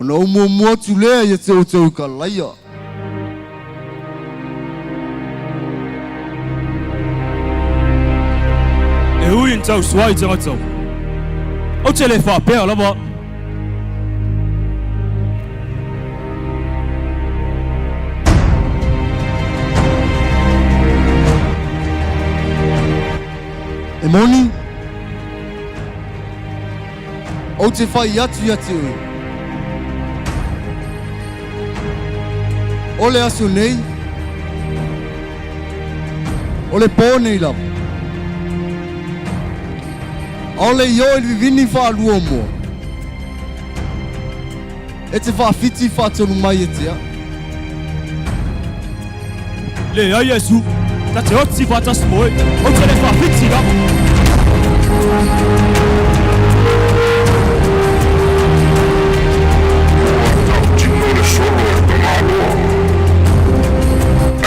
No mo tu le ye tse o tse o ka laia. E hui in tau suai tanga tau. O te le whapea lama. E moni? O te whai atu atu ui. Ole asu nei. Ole pō nei lama. Ole yo il vivini fa lua mo. E te fa fiti fa tonu mai e tea. Le a Yesu. Ta te otsi fa tas moe. O te le fa fiti lama.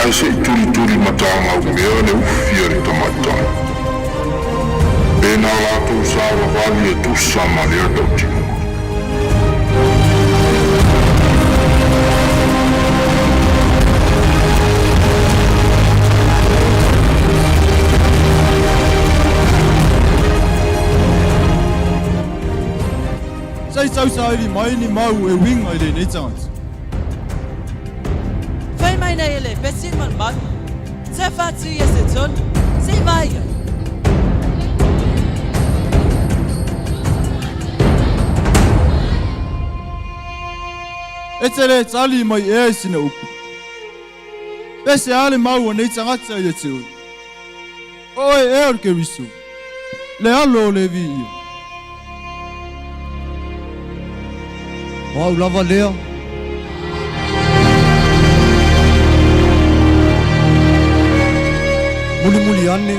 Ai se turi matanga o mea le ufia le tamatanga. E nā lātou sāra vali e tusa ma le atau tino. Sai tau sa ili mai ni mau e winga ili nei tangata. Fai mai nei ele, pesin man man. Se fatu ye se ton, se vai. E te le tali mai e sina upu. Pese ale mau o nei tangata i te ui. Oe e orke wisu. Le alo le vi iyo. Wow, lava lea. Muli ane.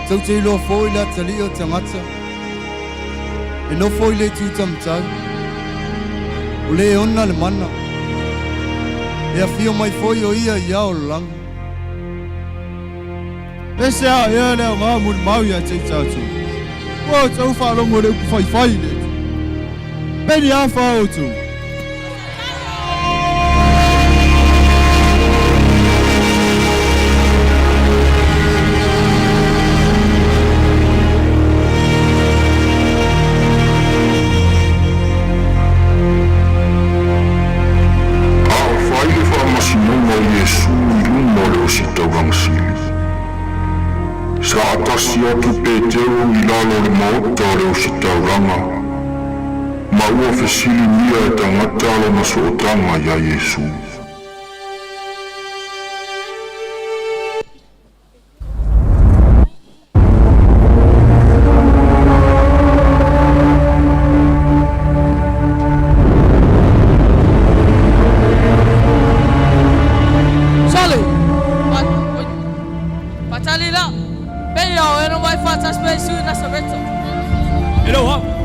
Tau te ilo fōi la tali o tangata. E no fōi le tū tamtau. O le e ona le mana. E a fio mai fōi o ia i ao lang. Pese a e leo ngā mun mau ia te tatu. O tau whārongo le uku whai le. Peni a whao tu. Sa atasi atu pēteo I lalo le maota o leo si tauranga. Ma ua fesili mia e tangata ala na sootanga ia Yesu.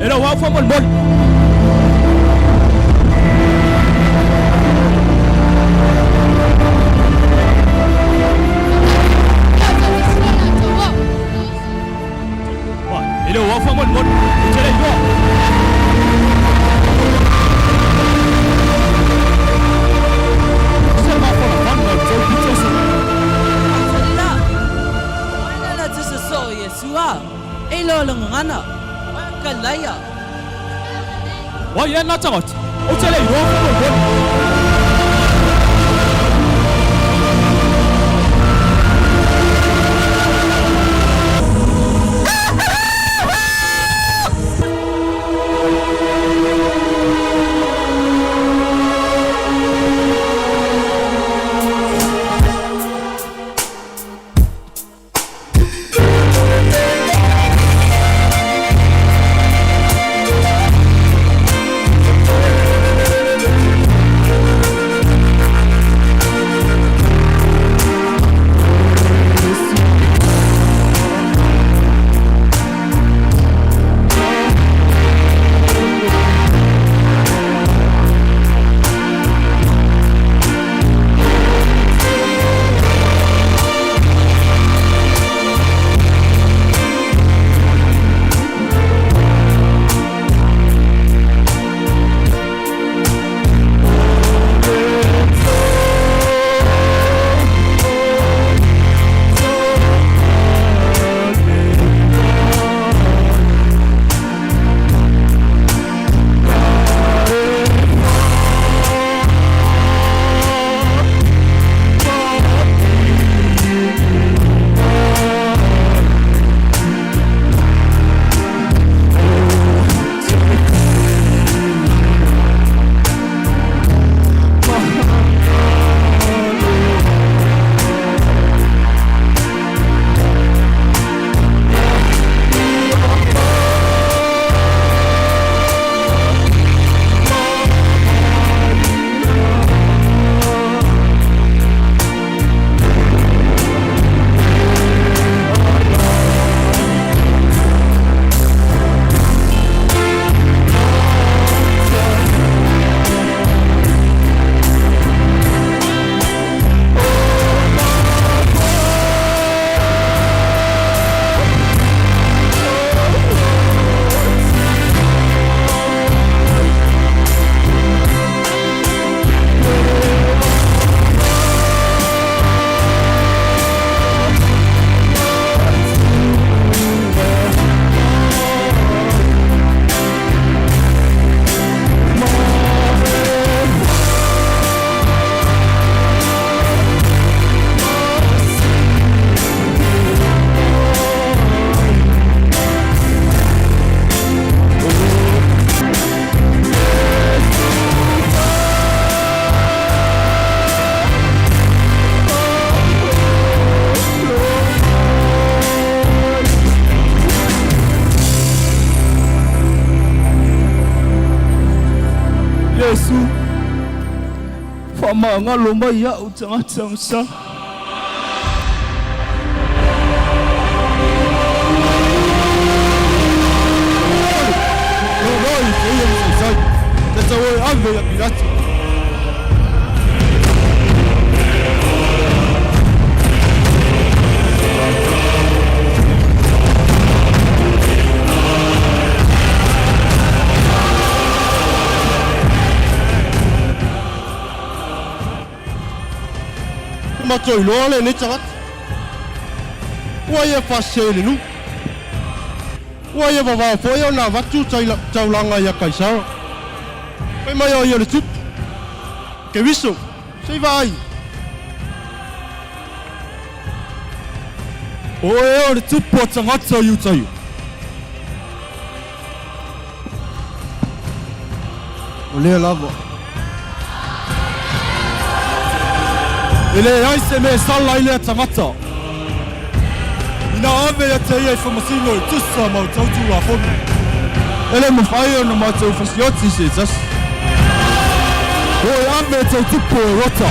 Hello, from one body. Hello, from one body. Kalaya. Why you not out? O tell you maangalo mai au tangata sa. Loroi te ia msai. Te tawoi ave ya pirata. Matoi lole ni tagat. Waya pasele nu. Waya baba foyo na vatu taulanga ya kaisara. Pai mai o yele tup. Ke viso. Sei vai. O le tup po tangata yu tayu. Ole lava. Ele ai se me sala ile tangata. Ina ave ya te ia famasino i tusa mau tautu la fonu. Ele mo fai no mau tau fasioti se jas. O ave tau tupo rota.